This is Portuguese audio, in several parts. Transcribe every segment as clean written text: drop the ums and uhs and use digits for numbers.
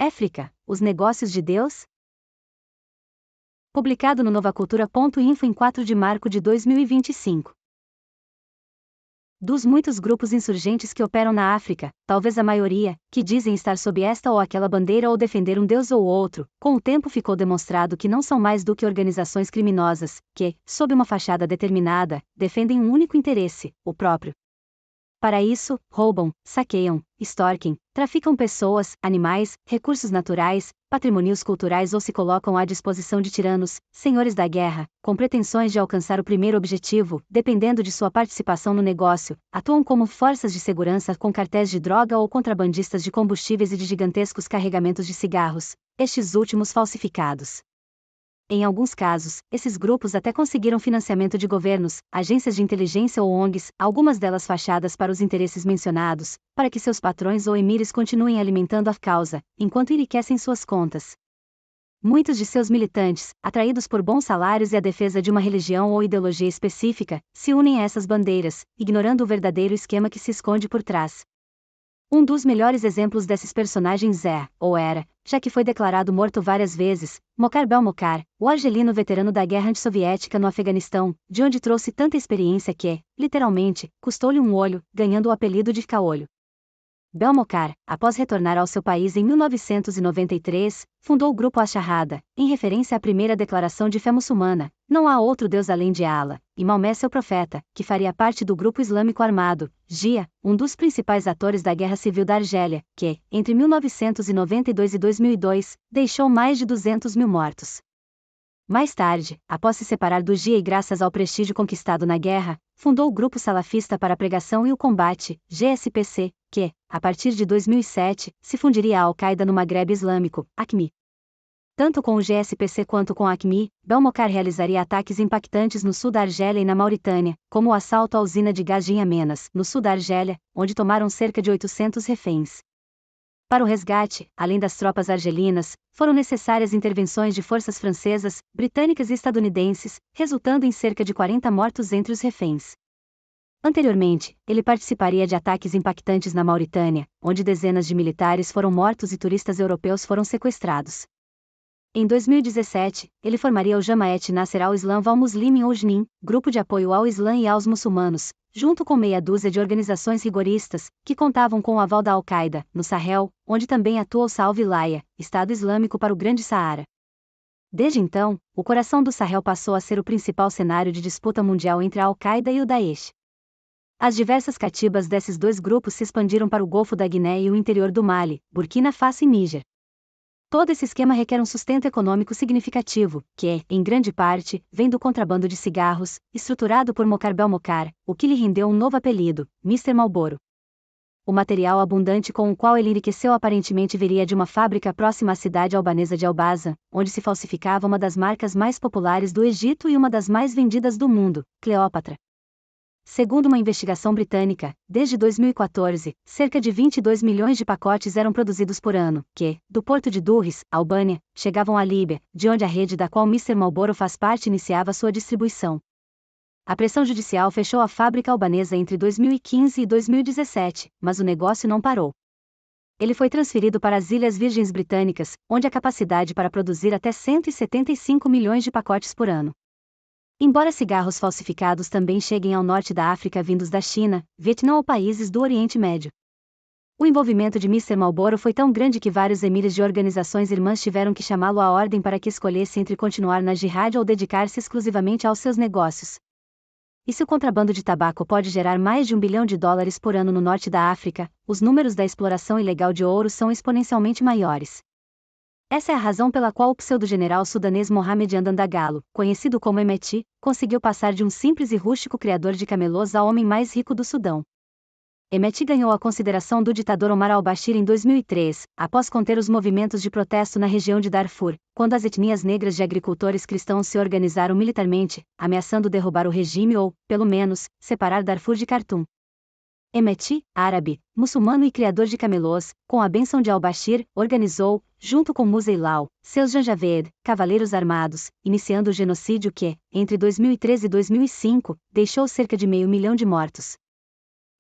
África, os negócios de Deus? Publicado no novacultura.info em 4 de março de 2025. Dos muitos grupos insurgentes que operam na África, talvez a maioria, que dizem estar sob esta ou aquela bandeira ou defender um deus ou outro, com o tempo ficou demonstrado que não são mais do que organizações criminosas, que, sob uma fachada determinada, defendem um único interesse, o próprio. Para isso, roubam, saqueiam, extorquem, traficam pessoas, animais, recursos naturais, patrimônios culturais ou se colocam à disposição de tiranos, senhores da guerra, com pretensões de alcançar o primeiro objetivo, dependendo de sua participação no negócio, atuam como forças de segurança com cartéis de droga ou contrabandistas de combustíveis e de gigantescos carregamentos de cigarros, estes últimos falsificados. Em alguns casos, esses grupos até conseguiram financiamento de governos, agências de inteligência ou ONGs, algumas delas fachadas para os interesses mencionados, para que seus patrões ou emires continuem alimentando a causa, enquanto enriquecem suas contas. Muitos de seus militantes, atraídos por bons salários e a defesa de uma religião ou ideologia específica, se unem a essas bandeiras, ignorando o verdadeiro esquema que se esconde por trás. Um dos melhores exemplos desses personagens é, ou era, já que foi declarado morto várias vezes, Mokhtar Belmokhtar, o argelino veterano da guerra antissoviética no Afeganistão, de onde trouxe tanta experiência que, literalmente, custou-lhe um olho, ganhando o apelido de Caolho. Belmokhtar, após retornar ao seu país em 1993, fundou o grupo Ash-Shahada, em referência à primeira declaração de fé muçulmana, não há outro Deus além de Allah, e Maomé seu profeta, que faria parte do grupo islâmico armado, JIA, um dos principais atores da Guerra Civil da Argélia, que, entre 1992 e 2002, deixou mais de 200 mil mortos. Mais tarde, após se separar do JIA e graças ao prestígio conquistado na guerra, fundou o Grupo Salafista para a Pregação e o Combate, GSPC, que, a partir de 2007, se fundiria à Al-Qaeda no Magrebe Islâmico, AQMI. Tanto com o GSPC quanto com a AQMI, Belmokhtar realizaria ataques impactantes no sul da Argélia e na Mauritânia, como o assalto à usina de gás de Inhamenas, no sul da Argélia, onde tomaram cerca de 800 reféns. Para o resgate, além das tropas argelinas, foram necessárias intervenções de forças francesas, britânicas e estadunidenses, resultando em cerca de 40 mortos entre os reféns. Anteriormente, ele participaria de ataques impactantes na Mauritânia, onde dezenas de militares foram mortos e turistas europeus foram sequestrados. Em 2017, ele formaria o Jamaat Nasser al-Islam wal-Muslimin ou JNIM, grupo de apoio ao Islã e aos muçulmanos, junto com meia dúzia de organizações rigoristas, que contavam com o aval da Al-Qaeda, no Sahel, onde também atua o Sal-Wilaya, Estado Islâmico para o Grande Saara. Desde então, o coração do Sahel passou a ser o principal cenário de disputa mundial entre a Al-Qaeda e o Daesh. As diversas catibas desses dois grupos se expandiram para o Golfo da Guiné e o interior do Mali, Burkina Faso e Níger. Todo esse esquema requer um sustento econômico significativo, que, em grande parte, vem do contrabando de cigarros, estruturado por Mokhtar Belmokhtar, o que lhe rendeu um novo apelido, Mr. Marlboro. O material abundante com o qual ele enriqueceu aparentemente viria de uma fábrica próxima à cidade albanesa de Elbasan, onde se falsificava uma das marcas mais populares do Egito e uma das mais vendidas do mundo, Cleópatra. Segundo uma investigação britânica, desde 2014, cerca de 22 milhões de pacotes eram produzidos por ano, que, do porto de Durrës, Albânia, chegavam à Líbia, de onde a rede da qual Mr. Marlboro faz parte iniciava sua distribuição. A pressão judicial fechou a fábrica albanesa entre 2015 e 2017, mas o negócio não parou. Ele foi transferido para as Ilhas Virgens Britânicas, onde há capacidade para produzir até 175 milhões de pacotes por ano. Embora cigarros falsificados também cheguem ao norte da África vindos da China, Vietnã ou países do Oriente Médio. O envolvimento de Mr. Marlboro foi tão grande que vários emires de organizações irmãs tiveram que chamá-lo à ordem para que escolhesse entre continuar na jihad ou dedicar-se exclusivamente aos seus negócios. E se o contrabando de tabaco pode gerar mais de $1 bilhão por ano no norte da África, os números da exploração ilegal de ouro são exponencialmente maiores. Essa é a razão pela qual o pseudo-general sudanês Mohamed Hamdan Dagalo, conhecido como Hemeti, conseguiu passar de um simples e rústico criador de camelôs ao homem mais rico do Sudão. Hemeti ganhou a consideração do ditador Omar al-Bashir em 2003, após conter os movimentos de protesto na região de Darfur, quando as etnias negras de agricultores cristãos se organizaram militarmente, ameaçando derrubar o regime ou, pelo menos, separar Darfur de Khartoum. Hemeti, árabe, muçulmano e criador de camelôs, com a bênção de al-Bashir, organizou, junto com Musa Ilal, seus Janjaweed, cavaleiros armados, iniciando o genocídio que, entre 2013 e 2005, deixou cerca de 500 mil de mortos.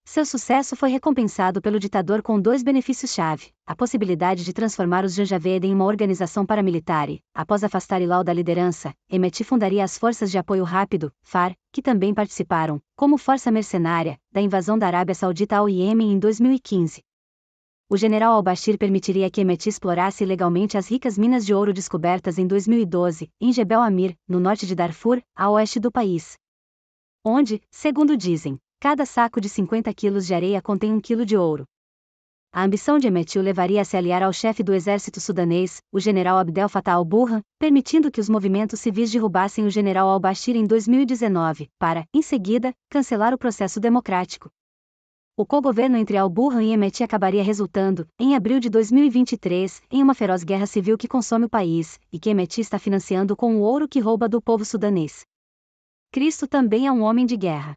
Seu sucesso foi recompensado pelo ditador com 2 benefícios-chave: a possibilidade de transformar os Janjaweed em uma organização paramilitar e, após afastar Ilau da liderança, Hemeti fundaria as Forças de Apoio Rápido, FAR, que também participaram, como força mercenária, da invasão da Arábia Saudita ao Iêmen em 2015. O general al-Bashir permitiria que Hemeti explorasse ilegalmente as ricas minas de ouro descobertas em 2012, em Jebel Amir, no norte de Darfur, a oeste do país. Onde, segundo dizem, cada saco de 50 quilos de areia contém 1 quilo de ouro. A ambição de Hemeti o levaria a se aliar ao chefe do exército sudanês, o general Abdel Fattah al-Burhan, permitindo que os movimentos civis derrubassem o general al-Bashir em 2019, para, em seguida, cancelar o processo democrático. O co-governo entre al-Burhan e Hemeti acabaria resultando, em abril de 2023, em uma feroz guerra civil que consome o país, e que Hemeti está financiando com o ouro que rouba do povo sudanês. Cristo também é um homem de guerra.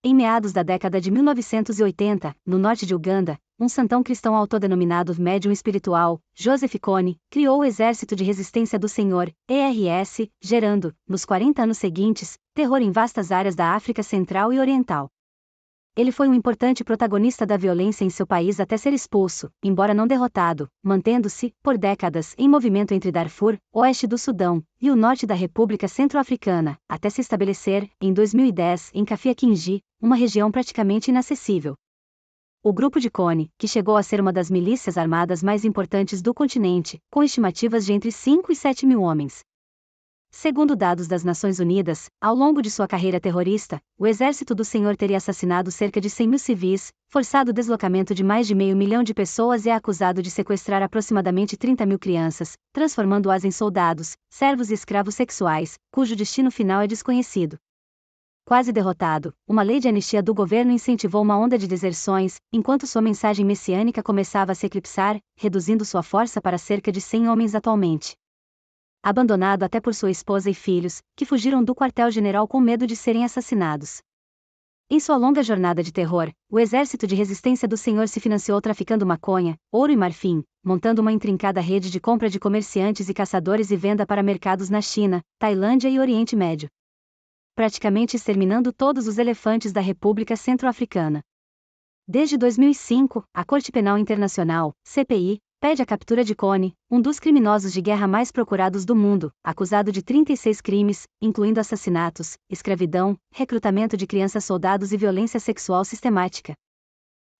Em meados da década de 1980, no norte de Uganda, um santão cristão autodenominado médium espiritual, Joseph Kony, criou o Exército de Resistência do Senhor, ERS, gerando, nos 40 anos seguintes, terror em vastas áreas da África Central e Oriental. Ele foi um importante protagonista da violência em seu país até ser expulso, embora não derrotado, mantendo-se, por décadas, em movimento entre Darfur, oeste do Sudão, e o norte da República Centro-Africana, até se estabelecer, em 2010, em Kafia-Kinji, uma região praticamente inacessível. O grupo de Kony, que chegou a ser uma das milícias armadas mais importantes do continente, com estimativas de entre 5 e 7 mil homens. Segundo dados das Nações Unidas, ao longo de sua carreira terrorista, o Exército do Senhor teria assassinado cerca de 100 mil civis, forçado o deslocamento de mais de 500 mil de pessoas e é acusado de sequestrar aproximadamente 30 mil crianças, transformando-as em soldados, servos e escravos sexuais, cujo destino final é desconhecido. Quase derrotado, uma lei de anistia do governo incentivou uma onda de deserções, enquanto sua mensagem messiânica começava a se eclipsar, reduzindo sua força para cerca de 100 homens atualmente. Abandonado até por sua esposa e filhos, que fugiram do quartel-general com medo de serem assassinados. Em sua longa jornada de terror, o Exército de Resistência do Senhor se financiou traficando maconha, ouro e marfim, montando uma intrincada rede de compra de comerciantes e caçadores e venda para mercados na China, Tailândia e Oriente Médio. Praticamente exterminando todos os elefantes da República Centro-Africana. Desde 2005, a Corte Penal Internacional, CPI, pede a captura de Kony, um dos criminosos de guerra mais procurados do mundo, acusado de 36 crimes, incluindo assassinatos, escravidão, recrutamento de crianças-soldados e violência sexual sistemática.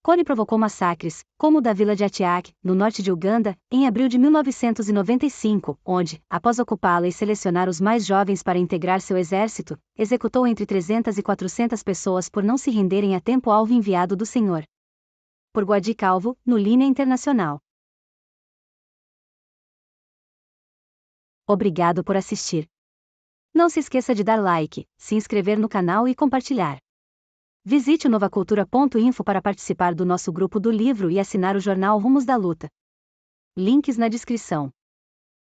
Kony provocou massacres, como o da vila de Atiak, no norte de Uganda, em abril de 1995, onde, após ocupá-la e selecionar os mais jovens para integrar seu exército, executou entre 300 e 400 pessoas por não se renderem a tempo alvo enviado do Senhor. Por Guadi Calvo, no Linha Internacional. Obrigado por assistir. Não se esqueça de dar like, se inscrever no canal e compartilhar. Visite o novacultura.info para participar do nosso grupo do livro e assinar o jornal Rumos da Luta. Links na descrição.